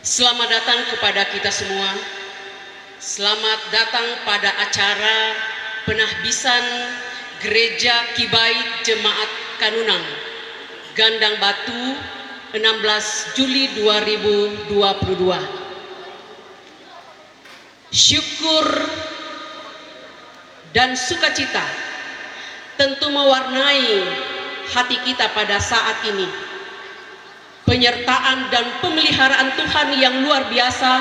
Selamat datang kepada kita semua. Selamat datang pada acara penahbisan Gereja Kibait Jemaat Kanunang, Gandang Batu, 16 Juli 2022. Syukur dan sukacita tentu mewarnai hati kita pada saat ini. Penyertaan dan pemeliharaan Tuhan yang luar biasa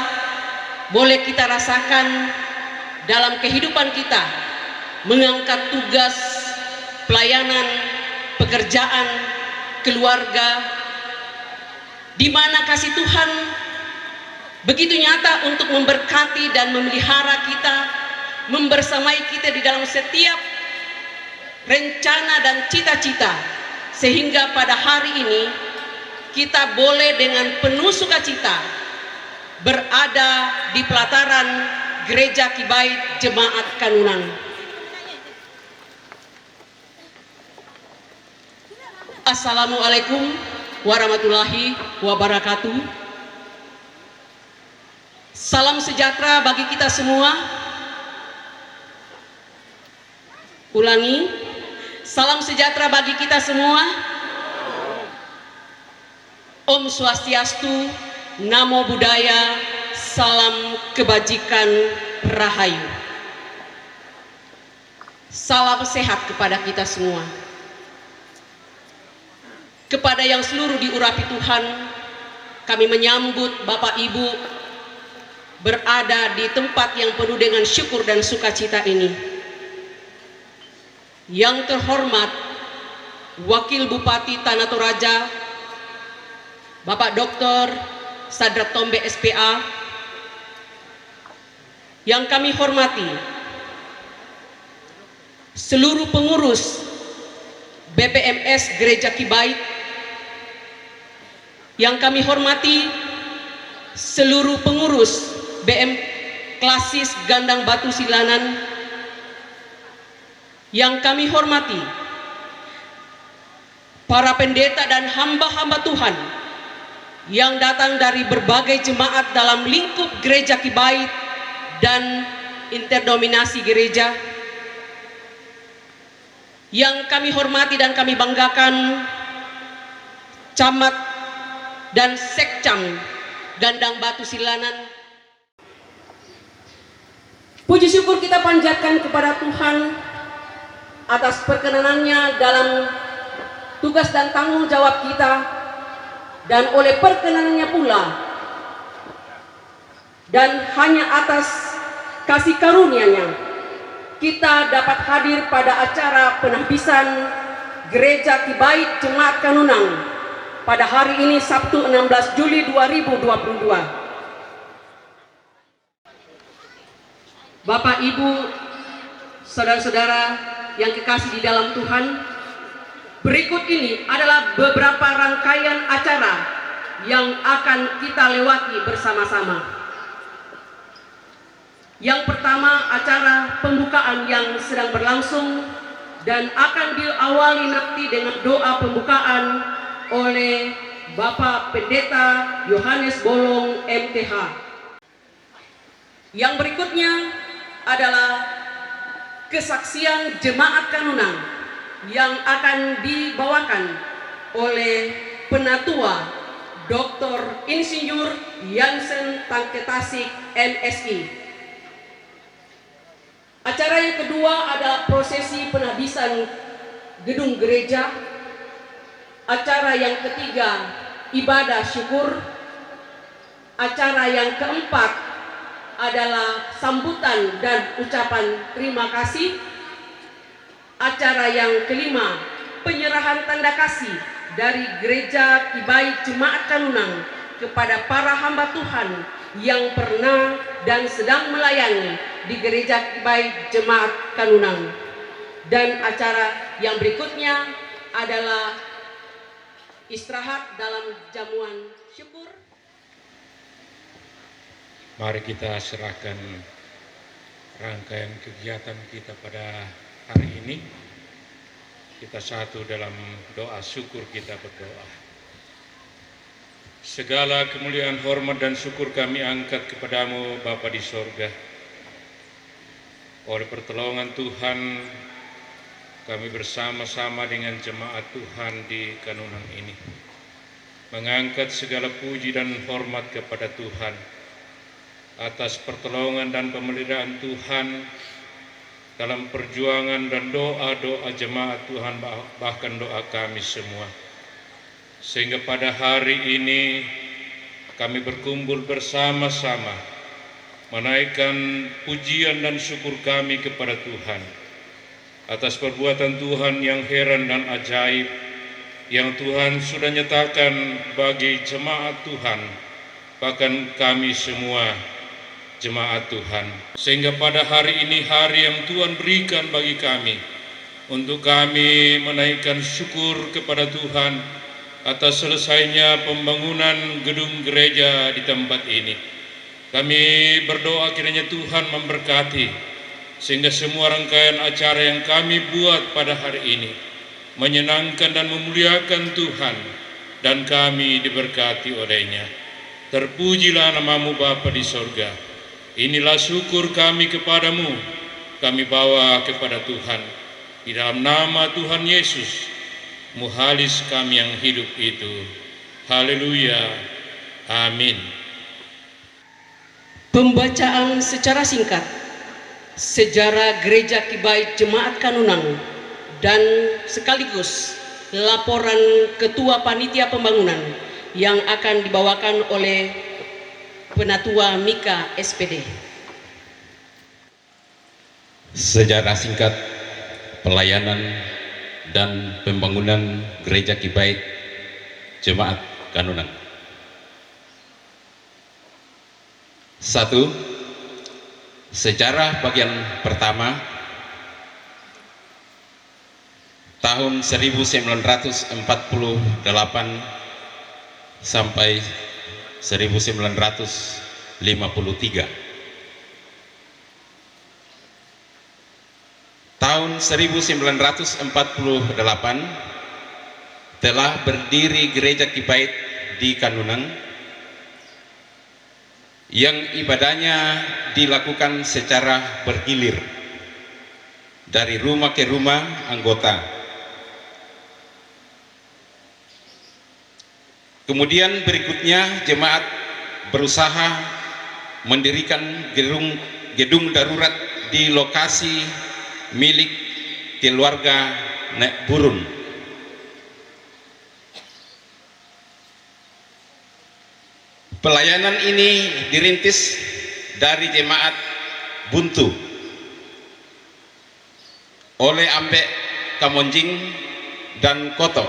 boleh kita rasakan dalam kehidupan kita, mengangkat tugas, pelayanan, pekerjaan, keluarga, di mana kasih Tuhan begitu nyata untuk memberkati dan memelihara kita, membersamai kita di dalam setiap rencana dan cita-cita, sehingga pada hari ini kita boleh dengan penuh sukacita berada di pelataran Gereja Kibait Jemaat Kanunang. Assalamualaikum warahmatullahi wabarakatuh. Salam sejahtera bagi kita semua. Ulangi, salam sejahtera bagi kita semua. Om Swastiastu, Namo Buddhaya, salam kebajikan, rahayu. Salam sehat kepada kita semua. Kepada yang seluruh diurapi Tuhan, kami menyambut Bapak Ibu berada di tempat yang penuh dengan syukur dan sukacita ini. Yang terhormat Wakil Bupati Tanah Toraja, Bapak Dr. Sadrat Tombe SPA, yang kami hormati seluruh pengurus BPMS Gereja Kibait, yang kami hormati seluruh pengurus BM Klasis Gandang Batu Silanan, yang kami hormati para pendeta dan hamba-hamba Tuhan yang datang dari berbagai jemaat dalam lingkup Gereja Kibait dan interdominasi gereja, yang kami hormati dan kami banggakan Camat dan Sekcam Gandang Batu Silanan. Puji syukur kita panjatkan kepada Tuhan atas perkenanannya dalam tugas dan tanggung jawab kita, dan oleh perkenanannya pula dan hanya atas kasih karunia-Nya kita dapat hadir pada acara penahbisan Gereja Kibait Jemaat Kanunang pada hari ini, Sabtu 16 Juli 2022. Bapak, Ibu, saudara-saudara yang kekasih di dalam Tuhan, berikut ini adalah beberapa rangkaian acara yang akan kita lewati bersama-sama. Yang pertama, acara pembukaan yang sedang berlangsung dan akan diawali nanti dengan doa pembukaan oleh Bapak Pendeta Yohanes Bolong MTH. Yang berikutnya adalah kesaksian Jemaat Kanunang yang akan dibawakan oleh Penatua Dr. Insinyur Jansen Tangketasik MSI. Acara yang kedua adalah prosesi penahbisan gedung gereja. Acara yang ketiga, ibadah syukur. Acara yang keempat adalah sambutan dan ucapan terima kasih. Acara yang kelima, penyerahan tanda kasih dari Gereja Kibait Jemaat Kanunang kepada para hamba Tuhan yang pernah dan sedang melayani di Gereja Kibait Jemaat Kanunang. Dan acara yang berikutnya adalah istirahat dalam jamuan syukur. Mari kita serahkan rangkaian kegiatan kita pada hari ini. Kita satu dalam doa syukur, kita berdoa. Segala kemuliaan, hormat, dan syukur kami angkat kepadamu Bapa di sorga. Oleh pertolongan Tuhan, kami bersama-sama dengan jemaat Tuhan di Kanunan ini mengangkat segala puji dan hormat kepada Tuhan atas pertolongan dan pemeliharaan Tuhan dalam perjuangan dan doa-doa jemaat Tuhan, bahkan doa kami semua. Sehingga pada hari ini kami berkumpul bersama-sama menaikkan pujian dan syukur kami kepada Tuhan atas perbuatan Tuhan yang heran dan ajaib yang Tuhan sudah nyatakan bagi jemaat Tuhan, bahkan kami semua jemaat Tuhan. Sehingga pada hari ini hari yang Tuhan berikan bagi kami untuk kami menaikkan syukur kepada Tuhan atas selesainya pembangunan gedung gereja di tempat ini. Kami berdoa kiranya Tuhan memberkati sehingga semua rangkaian acara yang kami buat pada hari ini menyenangkan dan memuliakan Tuhan, dan kami diberkati olehnya. Terpujilah namamu Bapa di sorga. Inilah syukur kami kepadamu, kami bawa kepada Tuhan. Di dalam nama Tuhan Yesus, Muhalis kami yang hidup itu. Haleluya. Amin. Pembacaan secara singkat sejarah Gereja Kibait Jemaat Kanunang dan sekaligus laporan Ketua Panitia Pembangunan yang akan dibawakan oleh Penatua Mika SPD. Sejarah singkat pelayanan dan pembangunan Gereja Kibait Jemaat Kanunang. 1. Sejarah bagian pertama tahun 1948 sampai 1953. Tahun 1948 telah berdiri Gereja Kibait di Kanunang yang ibadahnya dilakukan secara bergilir dari rumah ke rumah anggota. Kemudian berikutnya jemaat berusaha mendirikan gedung darurat di lokasi milik keluarga Nek Burun. Pelayanan ini dirintis dari jemaat Buntu oleh Ambek Kamonjing dan Koto.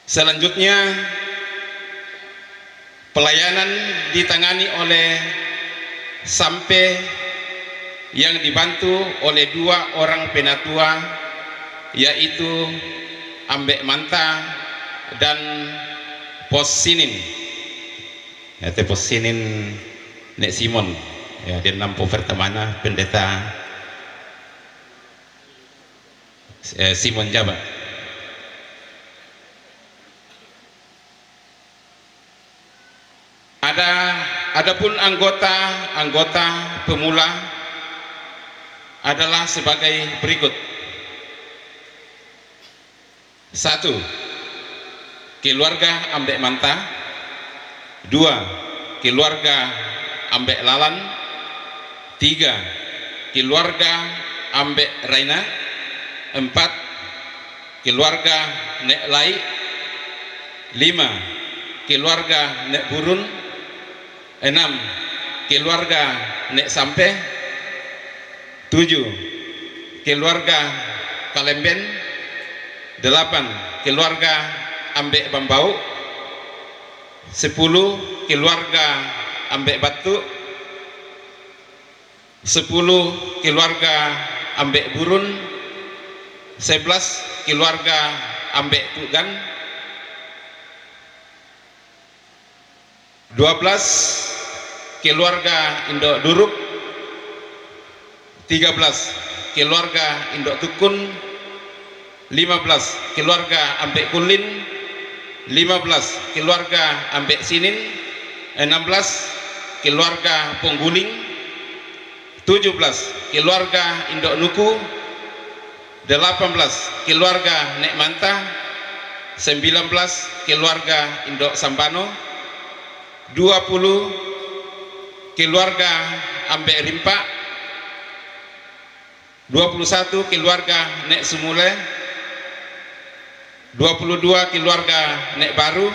Selanjutnya pelayanan ditangani oleh Sampe yang dibantu oleh 2 orang penatua, yaitu Ambek Manta dan Pos Sinin. Yaitu Pos Sinin Nek Simon, ya, dia nampu pertamana pendeta Simon Jabat. Adapun anggota pemula adalah sebagai berikut. 1. Keluarga Ambek Manta. 2. Keluarga Ambek Lalan. 3. Keluarga Ambek Raina. 4. Keluarga Nek Lai. 5. Keluarga Nek Burun. 6. Keluarga Nek Sampe. 7. Keluarga Kalemben. 8. Keluarga Ambek Bambau. 10. Keluarga Ambek Batu. 10. Keluarga Ambek Burun. 11. Keluarga Ambek Tugan. 12. Keluarga Indok Duruk. 13. Keluarga Indok Tukun. 15. Keluarga Ambek Kulin. 15 keluarga ambek Sinin, 16 keluarga Pongguling, 17 keluarga Indok Nuku, 18 keluarga Nek Manta, 19 keluarga Indok Sambano, 20 keluarga ambek Rimpa, 21 keluarga Nek Sumule, 22 keluarga Nek Baru,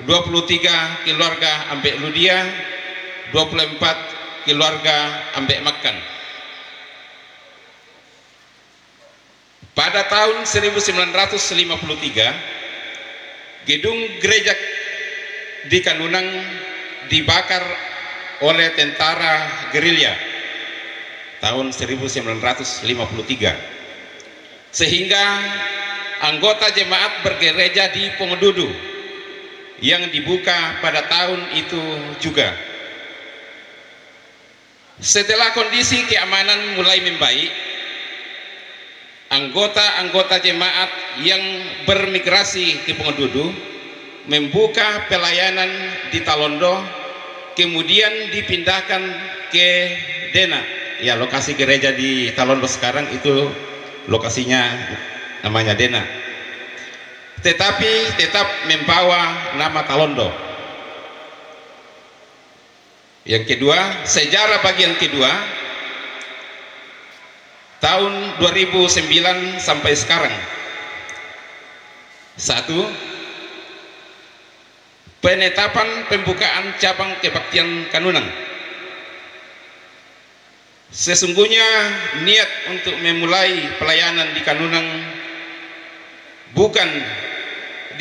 23 keluarga ambek Ludia, 24 keluarga ambek Makan. Pada tahun 1953, gedung gereja di Kanunang dibakar oleh tentara gerilya tahun 1953, sehingga anggota jemaat bergereja di Pengedudu yang dibuka pada tahun itu juga. Setelah kondisi keamanan mulai membaik, anggota-anggota jemaat yang bermigrasi ke Pengedudu membuka pelayanan di Talondo, kemudian dipindahkan ke Dena. Ya, lokasi gereja di Talondo sekarang itu lokasinya namanya Dena, tetapi tetap membawa nama Talondo. Yang kedua, sejarah bagian kedua, tahun 2009 sampai sekarang. 1. Penetapan pembukaan cabang kebaktian Kanunang. Sesungguhnya niat untuk memulai pelayanan di Kanunang bukan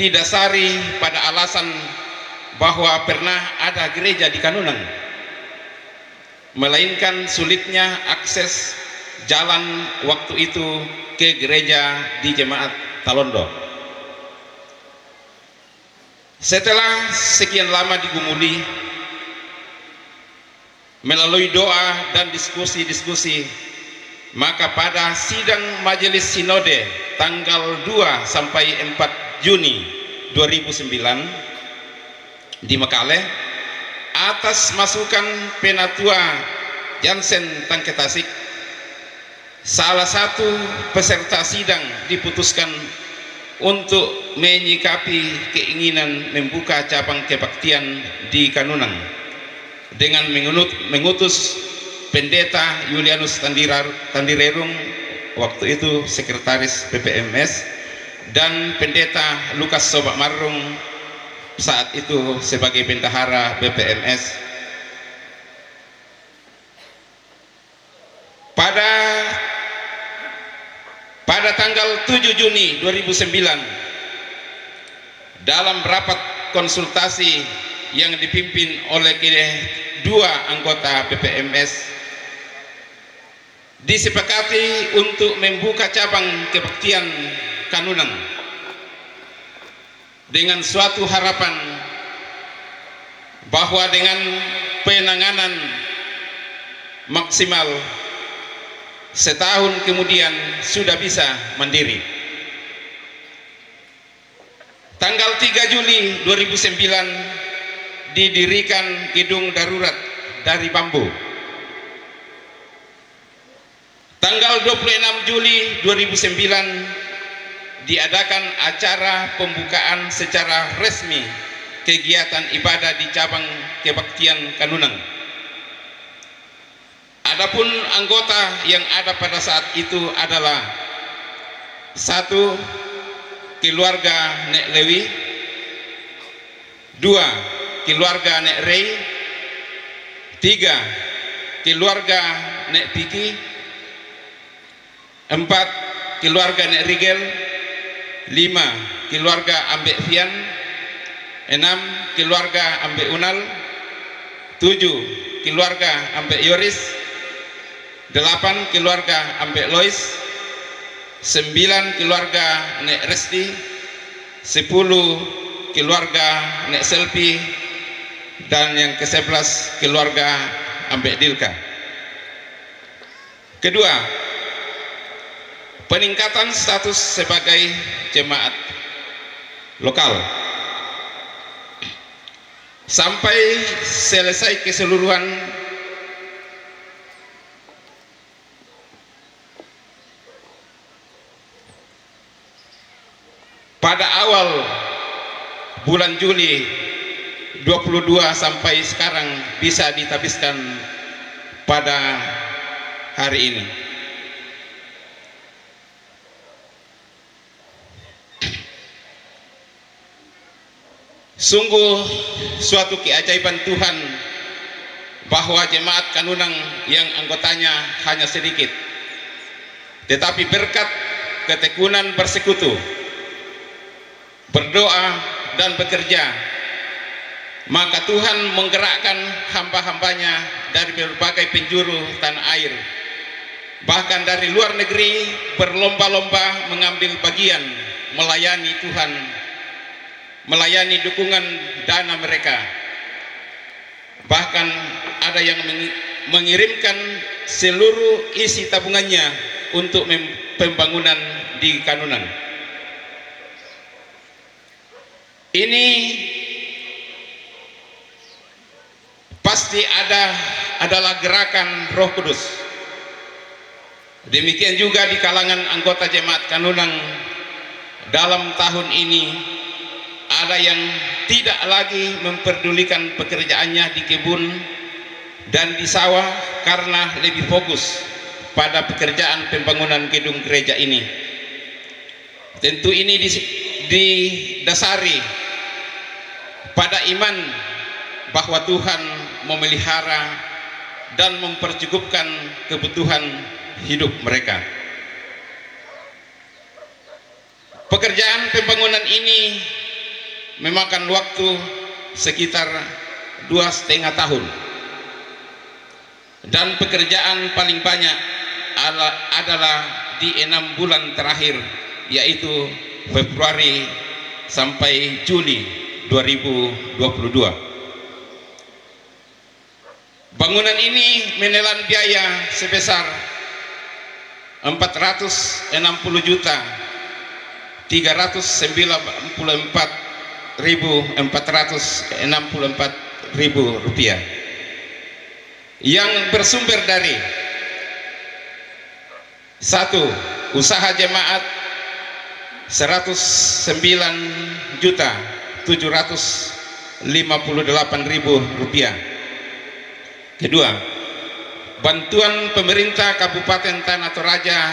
didasari pada alasan bahwa pernah ada gereja di Kanunang, melainkan sulitnya akses jalan waktu itu ke gereja di jemaat Talondo. Setelah sekian lama digumuli melalui doa dan diskusi-diskusi, maka pada sidang Majelis Sinode tanggal 2 sampai 4 Juni 2009 di Mekale, atas masukan Penatua Jansen Tangke Tasik, salah satu peserta sidang diputuskan untuk menyikapi keinginan membuka cabang kebaktian di Kanunang dengan mengutus Pendeta Julianus Tandirerung, waktu itu sekretaris PPMS, dan Pendeta Lukas Sobak Marung, saat itu sebagai bendahara BPMS. Pada tanggal 7 Juni 2009, dalam rapat konsultasi yang dipimpin oleh kedua anggota BPMS, disepakati untuk membuka cabang kebaktian Kanunang dengan suatu harapan bahwa dengan penanganan maksimal setahun kemudian sudah bisa mandiri. Tanggal 3 Juli 2009 didirikan gedung darurat dari bambu. Tanggal 26 Juli 2009 diadakan acara pembukaan secara resmi kegiatan ibadah di cabang kebaktian Kanunang. Adapun anggota yang ada pada saat itu adalah 1. keluarga Nek Lewi, 2. keluarga Nek Rey, 3. keluarga Nek Piki, 4. keluarga Nek Rigel, 5. keluarga Ambek Fian, 6. keluarga Ambek Unal, 7. keluarga Ambek Yoris, 8 keluarga Ambek Lois, 9 keluarga Nek Resti, 10 keluarga Nek Selpi, dan yang ke-11 keluarga Ambek Dilka. Kedua, peningkatan status sebagai jemaat. lokal sampai selesai keseluruhan pada awal bulan Juli 22 sampai sekarang bisa ditabiskan pada hari ini. Sungguh suatu keajaiban Tuhan bahwa jemaat Kanunang yang anggotanya hanya sedikit, tetapi berkat ketekunan bersekutu, berdoa dan bekerja, maka Tuhan menggerakkan hamba-hambanya dari berbagai penjuru tanah air, bahkan dari luar negeri berlomba-lomba mengambil bagian melayani Tuhan, melayani dukungan dana mereka. Bahkan ada yang mengirimkan seluruh isi tabungannya untuk pembangunan di Kanunang. Ini pasti adalah gerakan Roh Kudus. Demikian juga di kalangan anggota jemaat Kanunang dalam tahun ini ada yang tidak lagi memperdulikan pekerjaannya di kebun dan di sawah karena lebih fokus pada pekerjaan pembangunan gedung gereja ini. Tentu ini didasari pada iman bahwa Tuhan memelihara dan mempercukupkan kebutuhan hidup mereka. Pekerjaan pembangunan ini memakan waktu sekitar 2,5 tahun, dan pekerjaan paling banyak adalah di 6 bulan terakhir, yaitu Februari sampai Juli 2022. Bangunan ini menelan biaya sebesar 400.394.464 rupiah yang bersumber dari: 1. Usaha jemaat 109.758.000 rupiah. 2. Bantuan pemerintah Kabupaten Tanah Toraja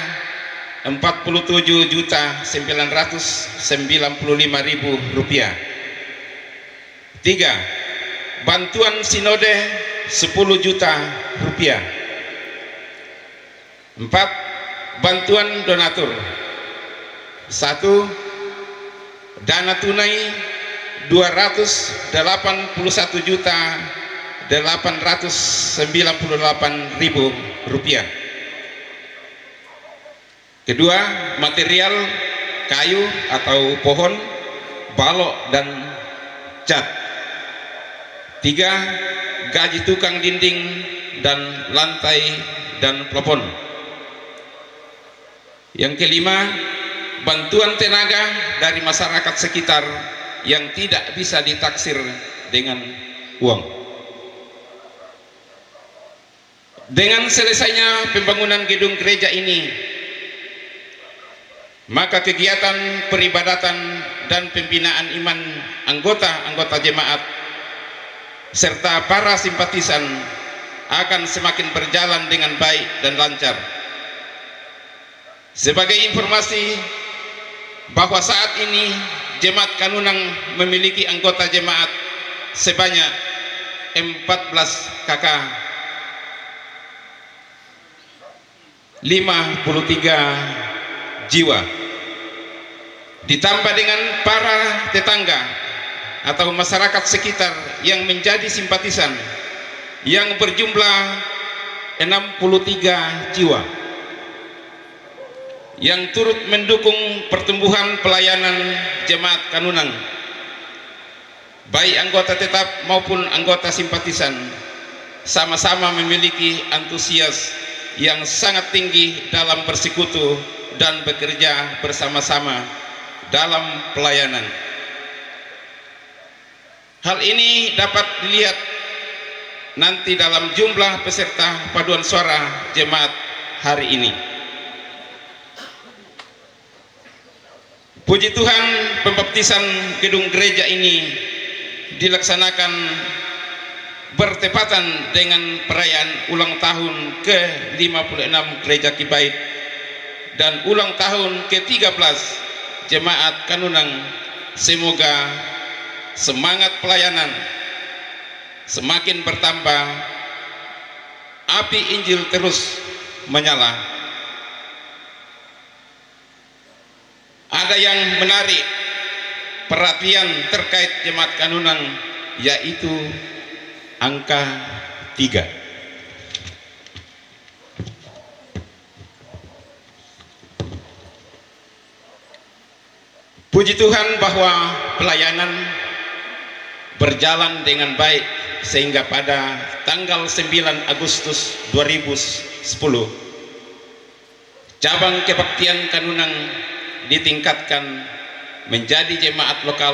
47.995.000 rupiah. 3. Bantuan sinode 10 juta rupiah. 4. Bantuan donatur. 1. Dana tunai 281.898.000 rupiah. Kedua, material kayu atau pohon, balok dan cat. 3. Gaji tukang dinding dan lantai dan plafon. Yang kelima, bantuan tenaga dari masyarakat sekitar yang tidak bisa ditaksir dengan uang. Dengan selesainya pembangunan gedung gereja ini, maka kegiatan peribadatan dan pembinaan iman anggota-anggota jemaat serta para simpatisan akan semakin berjalan dengan baik dan lancar. Sebagai informasi bahwa saat ini jemaat Kanunang memiliki anggota jemaat sebanyak 14 KK, 53 jiwa, ditambah dengan para tetangga atau masyarakat sekitar yang menjadi simpatisan yang berjumlah 63 jiwa yang turut mendukung pertumbuhan pelayanan jemaat Kanunang, baik anggota tetap maupun anggota simpatisan sama-sama memiliki antusias yang sangat tinggi dalam bersekutu dan bekerja bersama-sama dalam pelayanan. Hal ini dapat dilihat nanti dalam jumlah peserta paduan suara jemaat hari ini. Puji Tuhan, pembaptisan gedung gereja ini dilaksanakan bertepatan dengan perayaan ulang tahun ke-56 Gereja Kibait dan ulang tahun ke-13 Jemaat Kanunang. Semoga semangat pelayanan semakin bertambah, api Injil terus menyala. Ada yang menarik perhatian terkait Jemaat Kanunang, yaitu angka 3. Puji Tuhan bahwa pelayanan berjalan dengan baik sehingga pada tanggal 9 Agustus 2010 cabang kebaktian Kanunang ditingkatkan menjadi jemaat lokal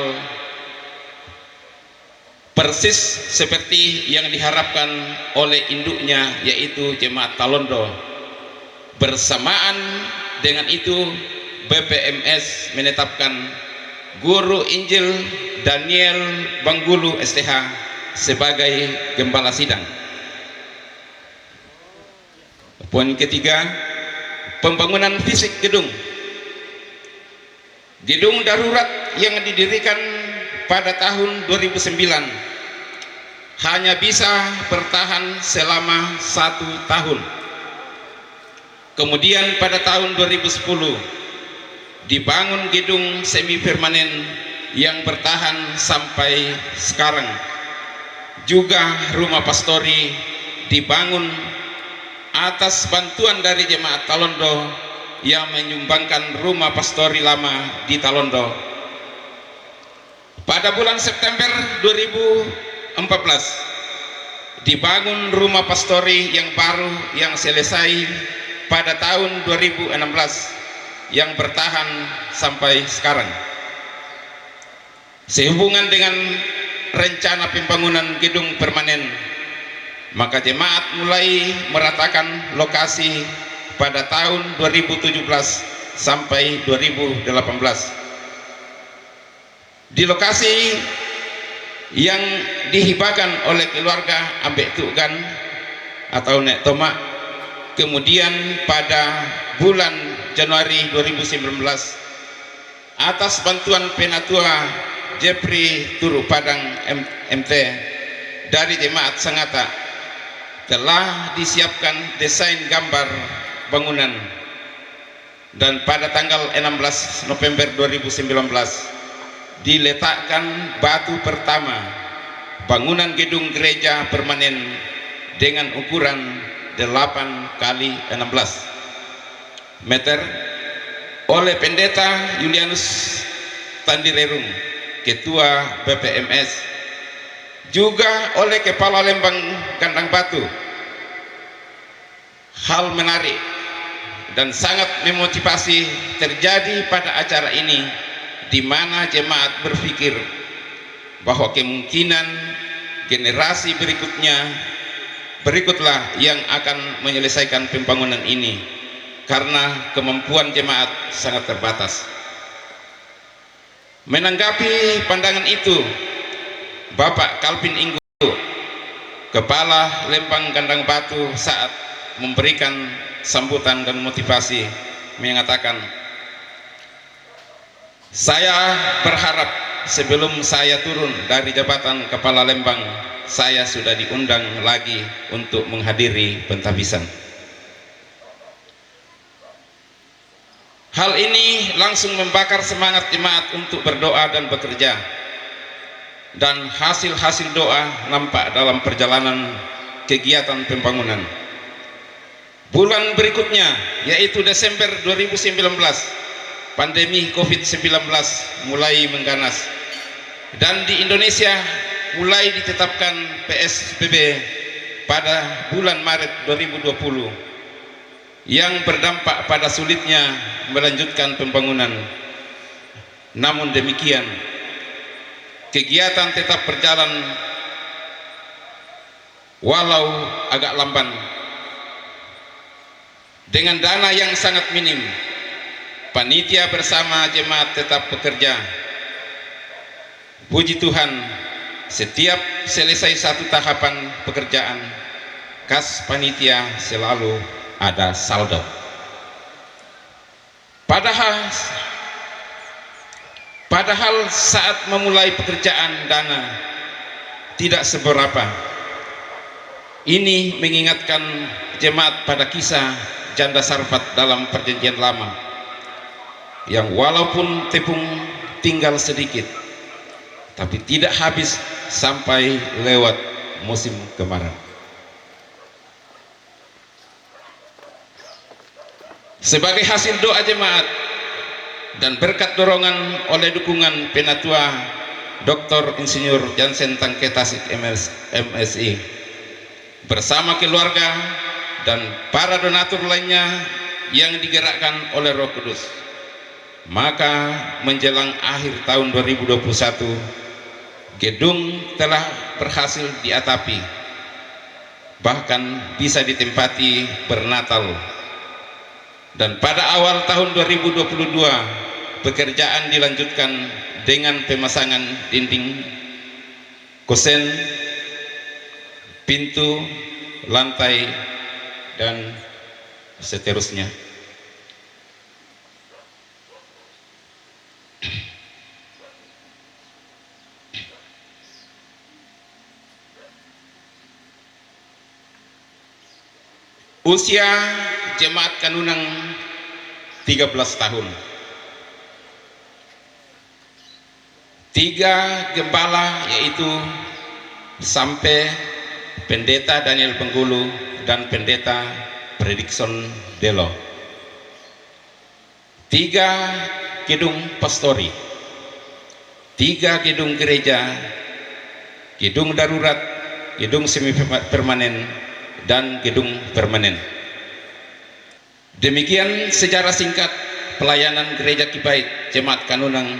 persis seperti yang diharapkan oleh induknya, yaitu Jemaat Talondo. Bersamaan dengan itu BPMS menetapkan Guru Injil Daniel Banggulu STH sebagai gembala sidang. Poin ketiga, pembangunan fisik gedung. Gedung darurat yang didirikan pada tahun 2009 hanya bisa bertahan selama 1 tahun. Kemudian pada tahun 2010 dibangun gedung semi permanen yang bertahan sampai sekarang. Juga rumah pastori dibangun atas bantuan dari Jemaat Talondo yang menyumbangkan rumah pastori lama di Talondo. Pada bulan September 2014 dibangun rumah pastori yang baru yang selesai pada tahun 2016 yang bertahan sampai sekarang. Sehubungan dengan rencana pembangunan gedung permanen, maka jemaat mulai meratakan lokasi pada tahun 2017 sampai 2018. Di lokasi yang dihibahkan oleh keluarga Ambek Tugan atau Nek Tomak, kemudian pada bulan Januari 2019 atas bantuan Penatua Jepri Turu Padang MT dari Jemaat Sangatta telah disiapkan desain gambar bangunan, dan pada tanggal 16 November 2019 diletakkan batu pertama bangunan gedung gereja permanen dengan ukuran 8 kali 16 meter oleh Pendeta Julianus Tandirerung, Ketua BPMS, juga oleh Kepala Lembang Kandang Batu. Hal menarik dan sangat memotivasi terjadi pada acara ini, di mana jemaat berpikir bahwa kemungkinan generasi berikutlah yang akan menyelesaikan pembangunan ini karena kemampuan jemaat sangat terbatas. Menanggapi pandangan itu, Bapak Calvin Inggu, Kepala Lembang Kandang Batu, saat memberikan sambutan dan motivasi mengatakan, "Saya berharap sebelum saya turun dari jabatan Kepala Lembang, saya sudah diundang lagi untuk menghadiri pentabisan." Hal ini langsung membakar semangat jemaat untuk berdoa dan bekerja, dan hasil-hasil doa nampak dalam perjalanan kegiatan pembangunan. Bulan berikutnya, yaitu Desember 2019, pandemi COVID-19 mulai mengganas, dan di Indonesia mulai ditetapkan PSBB pada bulan Maret 2020 yang berdampak pada sulitnya melanjutkan pembangunan. Namun demikian, kegiatan tetap berjalan walau agak lamban. Dengan dana yang sangat minim, panitia bersama jemaat tetap bekerja. Puji Tuhan, setiap selesai satu tahapan pekerjaan, kas panitia selalu ada saldo. Padahal saat memulai pekerjaan dana tidak seberapa. Ini mengingatkan jemaat pada kisah janda Sarfat dalam perjanjian lama, yang walaupun tepung tinggal sedikit, tapi tidak habis sampai lewat musim kemarau. Sebagai hasil doa jemaat dan berkat dorongan oleh dukungan Penatua Dr. Insinyur Jansen Tangke Tasik MSI bersama keluarga dan para donatur lainnya yang digerakkan oleh Roh Kudus, maka menjelang akhir tahun 2021 gedung telah berhasil diatapi, bahkan bisa ditempati bernatal. Dan pada awal tahun 2022 pekerjaan dilanjutkan dengan pemasangan dinding, kusen, pintu, lantai, dan seterusnya. Usia jemaat Kanunang 13 tahun. 3 gembala, yaitu sampai Pendeta Daniel Penggulu dan Pendeta Predikson Delo. 3 gedung pastori, 3 gedung gereja, gedung darurat, gedung semi permanen, dan gedung permanen. Demikian sejarah singkat pelayanan Gereja Kibait Jemaat Kanunang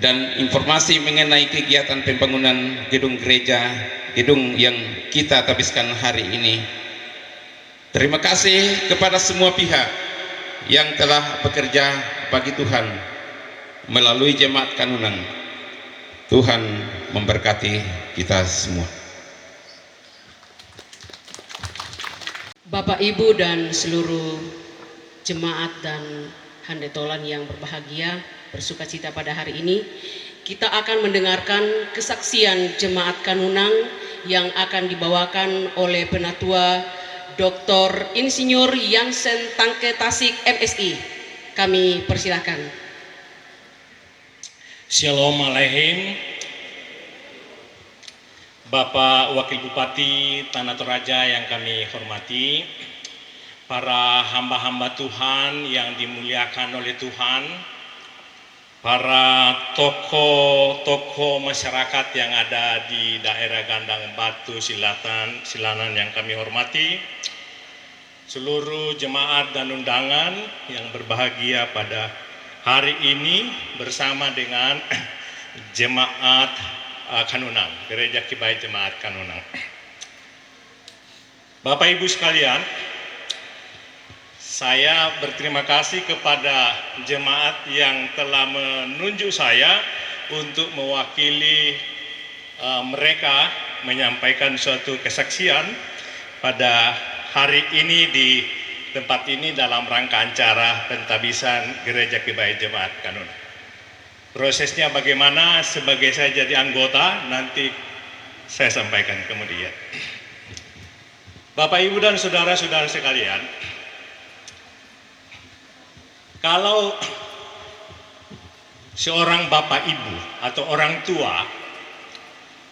dan informasi mengenai kegiatan pembangunan gedung gereja, gedung yang kita habiskan hari ini. Terima kasih kepada semua pihak yang telah bekerja bagi Tuhan melalui Jemaat Kanunang. Tuhan memberkati kita semua. Bapak, Ibu, dan seluruh jemaat dan handetolan yang berbahagia, bersukacita pada hari ini, kita akan mendengarkan kesaksian Jemaat Kanunang yang akan dibawakan oleh Penatua Dr. Insinyur Jansen Tangke Tasik MSI. Kami persilahkan. Shalom Aleichem. Bapak Wakil Bupati Tanah Toraja yang kami hormati, para hamba-hamba Tuhan yang dimuliakan oleh Tuhan, para tokoh-tokoh masyarakat yang ada di daerah Gandang Batu Silanan yang kami hormati, seluruh jemaat dan undangan yang berbahagia pada hari ini bersama dengan jemaat Kanunang, Gereja Kibait Jemaat Kanunang. Bapak Ibu sekalian, saya berterima kasih kepada jemaat yang telah menunjuk saya untuk mewakili mereka menyampaikan suatu kesaksian pada hari ini di tempat ini dalam rangka acara pentabisan Gereja Kibait Jemaat Kanunang. Prosesnya bagaimana sebagai saya jadi anggota, nanti saya sampaikan kemudian. Bapak, Ibu, dan saudara-saudara sekalian, kalau seorang bapak ibu atau orang tua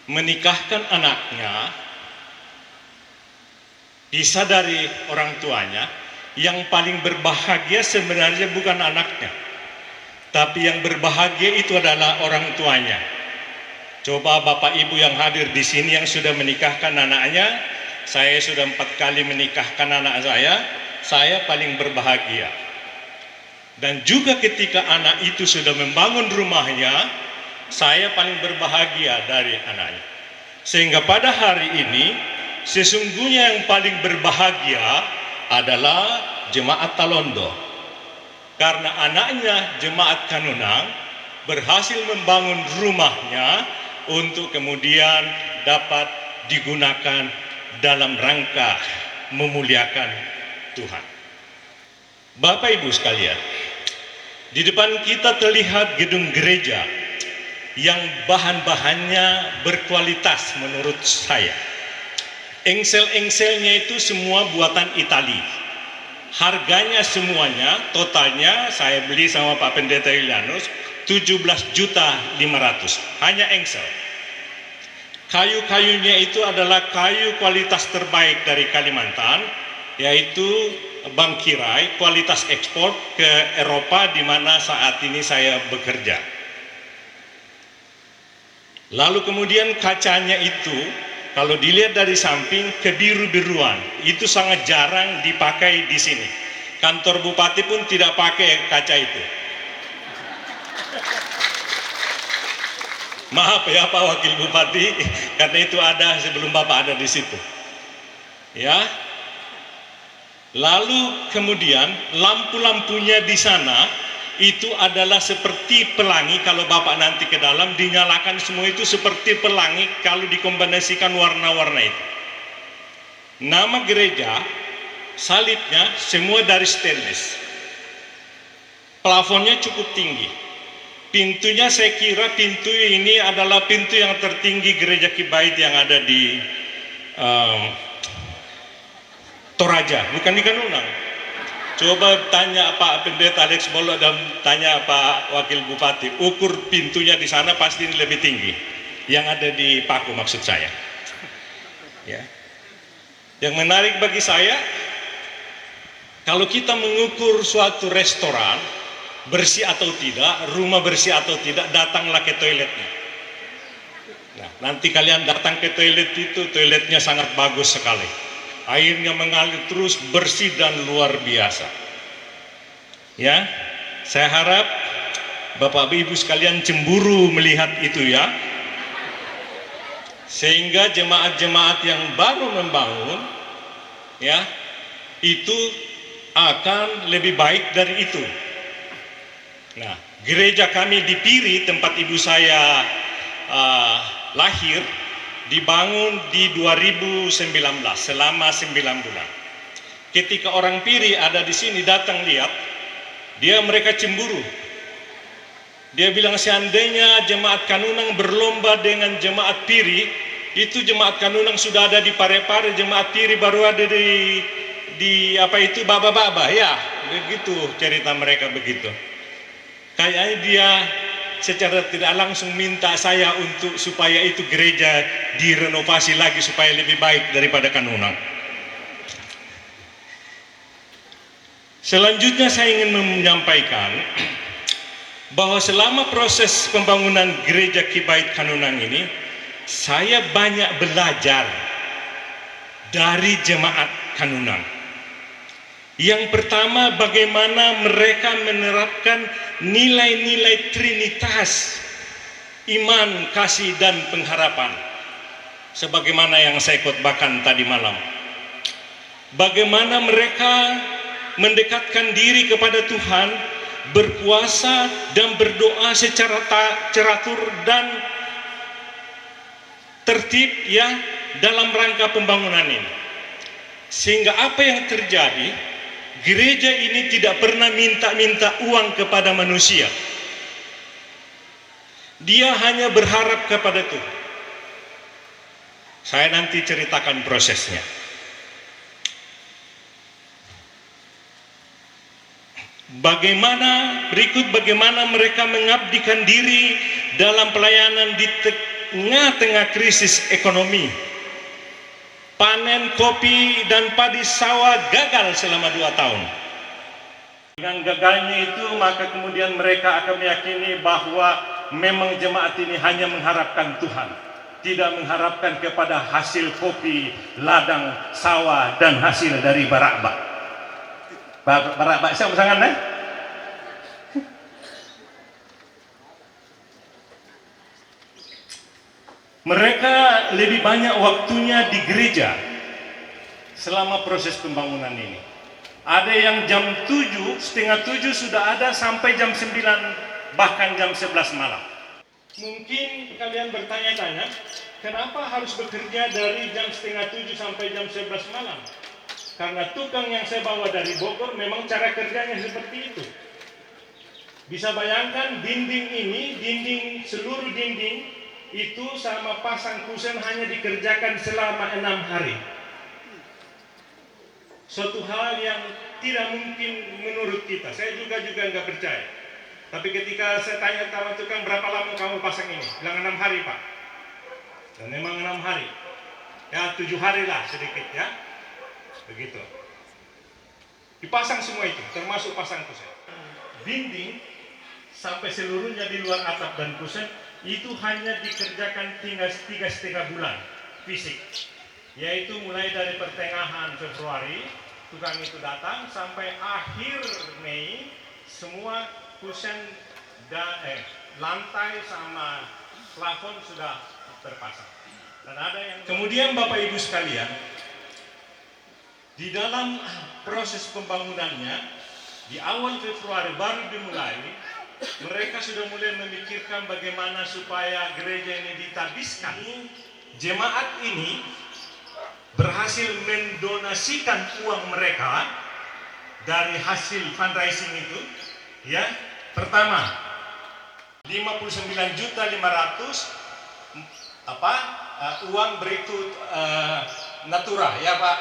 menikahkan anaknya, disadari orang tuanya, yang paling berbahagia sebenarnya bukan anaknya, tapi yang berbahagia itu adalah orang tuanya. Coba Bapak Ibu yang hadir di sini yang sudah menikahkan anaknya, saya sudah 4 kali menikahkan anak saya paling berbahagia. Dan juga ketika anak itu sudah membangun rumahnya, saya paling berbahagia dari anaknya. Sehingga pada hari ini, sesungguhnya yang paling berbahagia adalah jemaat Talondo. Karena anaknya jemaat Kanunang berhasil membangun rumahnya untuk kemudian dapat digunakan dalam rangka memuliakan Tuhan. Bapak Ibu sekalian, di depan kita terlihat gedung gereja yang bahan-bahannya berkualitas menurut saya. Engsel-engselnya itu semua buatan Itali. Harganya semuanya, totalnya saya beli sama Pak Pendeta Yulianus 17.500.000, hanya engsel. Kayu-kayunya itu adalah kayu kualitas terbaik dari Kalimantan, yaitu bangkirai kualitas ekspor ke Eropa di mana saat ini saya bekerja. Lalu kemudian kacanya itu kalau dilihat dari samping kebiru-biruan, itu sangat jarang dipakai di sini. Kantor bupati pun tidak pakai kaca itu. Maaf ya Pak Wakil Bupati, karena itu ada sebelum Bapak ada di situ. Ya. Lalu kemudian lampu-lampunya di sana itu adalah seperti pelangi. Kalau Bapak nanti ke dalam dinyalakan semua itu seperti pelangi kalau dikombinasikan warna-warna itu. Nama gereja, salibnya semua dari stainless. Plafonnya cukup tinggi. Pintunya saya kira pintu ini adalah pintu yang tertinggi gereja Kibait yang ada di Toraja, bukan di Kanunang. Coba tanya Pak Pendeta Alex Bolo dan tanya Pak Wakil Bupati, ukur pintunya di sana pasti lebih tinggi. Yang ada di Paku maksud saya. Ya. Yang menarik bagi saya, kalau kita mengukur suatu restoran, bersih atau tidak, rumah bersih atau tidak, datanglah ke toiletnya. Nah, nanti kalian datang ke toilet itu, toiletnya sangat bagus sekali. Airnya mengalir terus, bersih dan luar biasa. Ya, saya harap Bapak Ibu sekalian cemburu melihat itu ya. Sehingga jemaat-jemaat yang baru membangun, ya, itu akan lebih baik dari itu. Nah, gereja kami di Piri, tempat ibu saya lahir, dibangun di 2019 selama 9 bulan. Ketika orang Piri ada di sini datang lihat, mereka cemburu. Dia bilang seandainya jemaat Kanunang berlomba dengan jemaat Piri, itu jemaat Kanunang sudah ada di Parepare, jemaat Piri baru ada di apa itu Baba-Baba ya, begitu cerita mereka begitu. Kayaknya dia secara tidak langsung minta saya untuk supaya itu gereja direnovasi lagi supaya lebih baik daripada Kanunang. Selanjutnya saya ingin menyampaikan bahwa selama proses pembangunan gereja Kibait Kanunang ini, saya banyak belajar dari jemaat Kanunang. Yang pertama, bagaimana mereka menerapkan nilai-nilai Trinitas, iman, kasih, dan pengharapan. Sebagaimana yang saya khotbahkan tadi malam. Bagaimana mereka mendekatkan diri kepada Tuhan, berpuasa dan berdoa secara teratur dan tertib ya dalam rangka pembangunan ini. Sehingga apa yang terjadi, gereja ini tidak pernah minta-minta uang kepada manusia. Dia hanya berharap kepada Tuhan. Saya nanti ceritakan prosesnya. Bagaimana mereka mengabdikan diri dalam pelayanan di tengah-tengah krisis ekonomi. Panen kopi dan padi sawah gagal selama 2 tahun. Dengan gagalnya itu, maka kemudian mereka akan meyakini bahwa memang jemaat ini hanya mengharapkan Tuhan, tidak mengharapkan kepada hasil kopi, ladang, sawah, dan hasil dari barak-bak. Barak-bak siapa sangat Mereka lebih banyak waktunya di gereja selama proses pembangunan ini. Ada yang jam 7, setengah 7 sudah ada sampai jam 9, bahkan jam 11 malam. Mungkin kalian bertanya-tanya, kenapa harus bekerja dari jam setengah 7 sampai jam 11 malam? Karena tukang yang saya bawa dari Bogor memang cara kerjanya seperti itu. Bisa bayangkan seluruh dinding itu sama pasang kusen hanya dikerjakan selama 6 hari. Suatu hal yang tidak mungkin menurut kita. Saya juga nggak percaya. Tapi ketika saya tanya sama tukang, berapa lama kamu pasang ini? Bilang 6 hari, Pak. Dan memang 6 hari. Ya 7 hari lah sedikit ya. Begitu. Dipasang semua itu, termasuk pasang kusen. Dinding sampai seluruhnya di luar atap dan kusen itu hanya dikerjakan 3,5 bulan fisik. Yaitu mulai dari pertengahan Februari tukang itu datang sampai akhir Mei semua kusen dan lantai sama plafon sudah terpasang. Dan ada yang kemudian Bapak Ibu sekalian, di dalam proses pembangunannya di awal Februari baru dimulai, mereka sudah mulai memikirkan bagaimana supaya gereja ini ditabiskan. Jemaat ini berhasil mendonasikan uang mereka dari hasil fundraising itu, ya. Pertama, 59.500.000 uang berikut Natura, ya Pak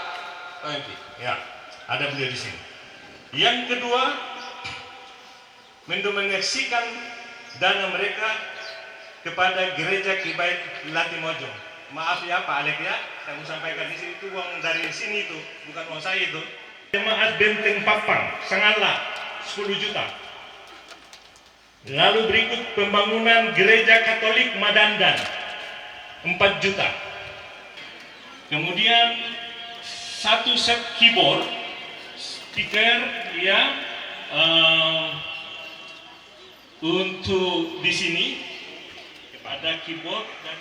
OMP. Ya, ada beliau di sini. Yang kedua, mendonasikan dana mereka kepada gereja Kibait Latimojong. Maaf ya Pak Alek ya, saya mau sampaikan di sini itu uang dari sini itu, bukan uang saya itu. Jemaat Benteng Papang, Sangala 10 juta. Lalu berikut pembangunan gereja Katolik Madandan 4 juta. Kemudian satu set keyboard, speaker ya untuk di sini ada keyboard dan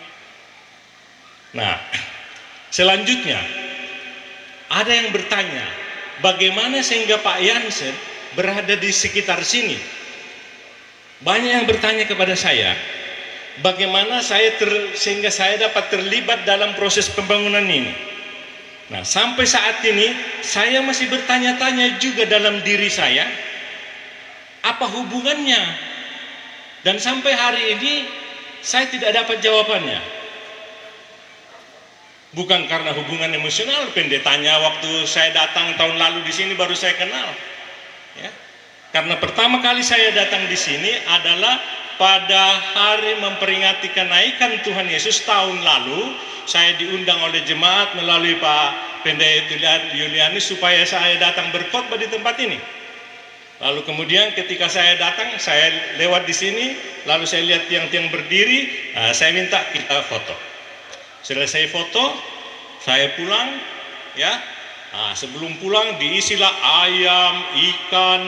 selanjutnya ada yang bertanya, bagaimana sehingga Pak Jansen berada di sekitar sini? Banyak yang bertanya kepada saya, bagaimana sehingga saya dapat terlibat dalam proses pembangunan ini. Nah, sampai saat ini saya masih bertanya-tanya juga dalam diri saya, apa hubungannya? Dan sampai hari ini saya tidak dapat jawabannya. Bukan karena hubungan emosional, pendetanya waktu saya datang tahun lalu di sini baru saya kenal. Ya. Karena pertama kali saya datang di sini adalah pada hari memperingati kenaikan Tuhan Yesus tahun lalu. Saya diundang oleh jemaat melalui Pak Pendeta Yulianis supaya saya datang berkhotbah di tempat ini. Lalu kemudian ketika saya datang, saya lewat di sini, lalu saya lihat tiang-tiang berdiri, saya minta kita foto. Selesai foto, saya pulang, ya. Sebelum pulang diisilah ayam, ikan,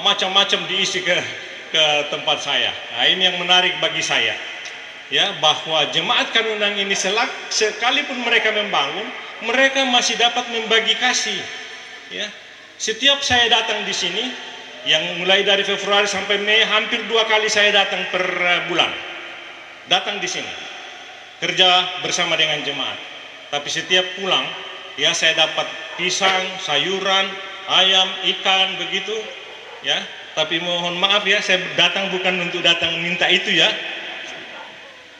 macam-macam diisi ke tempat saya. Nah, ini yang menarik bagi saya, ya, bahwa jemaat Kanunang ini sekalipun mereka membangun, mereka masih dapat membagi kasih, ya. Setiap saya datang di sini, yang mulai dari Februari sampai Mei, hampir 2 kali saya datang per bulan, datang di sini, kerja bersama dengan jemaat. Tapi setiap pulang, ya, saya dapat pisang, sayuran, ayam, ikan, begitu, ya. Tapi mohon maaf ya, saya datang bukan untuk datang minta itu ya.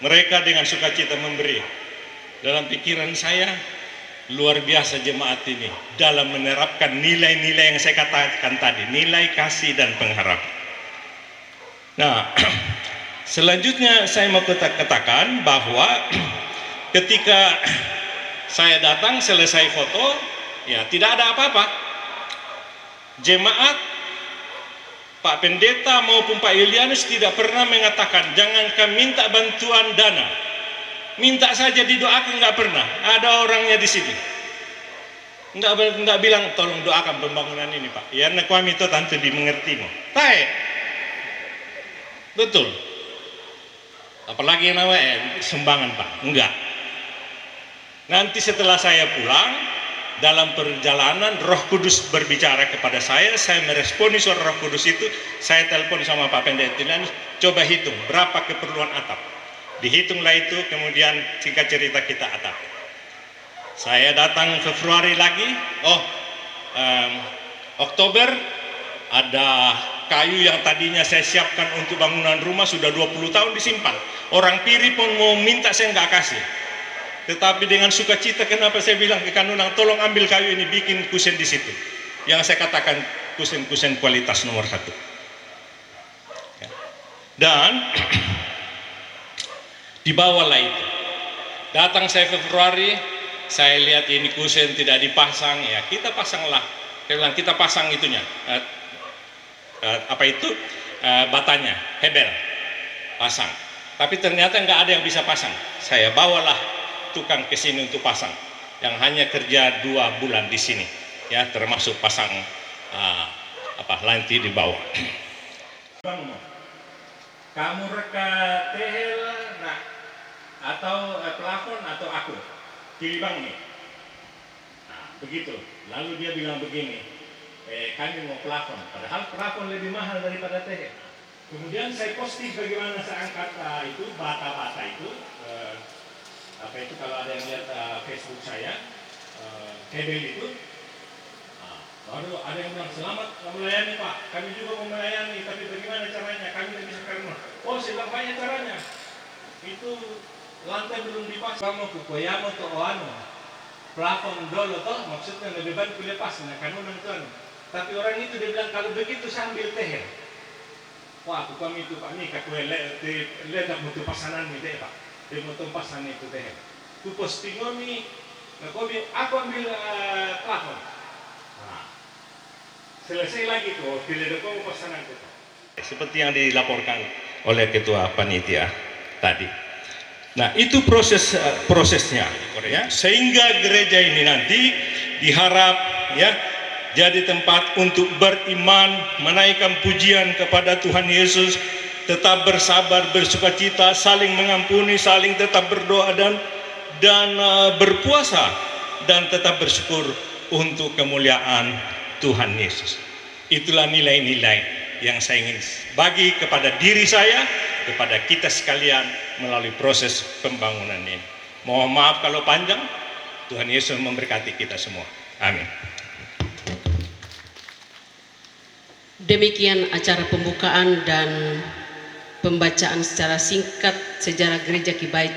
Mereka dengan sukacita memberi. Dalam pikiran saya, luar biasa jemaat ini dalam menerapkan nilai-nilai yang saya katakan tadi, nilai kasih dan pengharapan. Nah, selanjutnya saya mau katakan bahwa ketika saya datang selesai foto, ya tidak ada apa-apa. Jemaat Pak Pendeta maupun Pak Yulianus tidak pernah mengatakan jangankan minta bantuan dana, minta saja didoakan, nggak pernah. Ada orangnya di sini, nggak bilang tolong doakan pembangunan ini Pak. Ya kami itu tante dimengerti mo. Tae, betul. Apalagi yang namanya sumbangan Pak, enggak. Nanti setelah saya pulang, dalam perjalanan Roh Kudus berbicara kepada saya meresponi suara Roh Kudus itu, saya telepon sama Pak Pendeta Tilianus, coba hitung berapa keperluan atap. Dihitunglah itu, kemudian singkat cerita kita atap. Saya datang Februari lagi, Oktober, ada kayu yang tadinya saya siapkan untuk bangunan rumah sudah 20 tahun disimpan. Orang Piri pun mau minta, saya nggak kasih. Tetapi dengan sukacita, kenapa saya bilang ke Kanunang, tolong ambil kayu ini, bikin kusen di situ. Yang saya katakan kusen-kusen kualitas nomor 1. Ya. Dan dibawalah itu. Datang saya Februari, saya lihat ini kusen tidak dipasang, ya kita pasanglah. Saya bilang kita pasang itunya, batanya, hebel, pasang. Tapi ternyata nggak ada yang bisa pasang. Saya bawalah tukang ke sini untuk pasang, yang hanya kerja 2 bulan di sini, ya termasuk pasang lantai di bawah. Kamu reka tehel, nah, atau plafon atau aku, pilih bang nih. Nah, begitu. Lalu dia bilang begini, kami mau plafon, padahal plafon lebih mahal daripada tehel. Kemudian saya posting bagaimana saya angkat itu bata-bata itu. Kalau ada yang lihat Facebook saya, hebel itu, lalu ada yang bilang selamat melayani Pak, kami juga mau melayani, tapi bagaimana caranya? Kami tidak bisa karena, saya bilang banyak caranya. Itu lantai belum dipasang, kamu kukoyamo to oano, plafon dolo toh, maksudnya lebih banyak kulepas, nah Kanunang tuan. Tapi orang itu dia bilang kalau begitu saya ambil tehel. Wah, kami itu Pak, nih kakue lihat mutu pasanan nih deh Pak. Dia mau tempasan itu teh. Tu postingon nih, aku ambil plafon. Nah, selesai lagi tuh, tidak ada pesanan itu. Seperti yang dilaporkan oleh ketua panitia tadi. Nah, itu prosesnya, ya. Sehingga gereja ini nanti diharap ya jadi tempat untuk beriman, menaikkan pujian kepada Tuhan Yesus, tetap bersabar, bersukacita, saling mengampuni, saling tetap berdoa dan berpuasa, dan tetap bersyukur untuk kemuliaan Tuhan Yesus. Itulah nilai-nilai yang saya ingin bagi kepada diri saya, kepada kita sekalian melalui proses pembangunan ini. Mohon maaf kalau panjang. Tuhan Yesus memberkati kita semua. Amin. Demikian acara pembukaan dan pembacaan secara singkat sejarah Gereja Kibait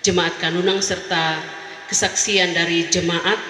Jemaat Kanunang serta kesaksian dari jemaat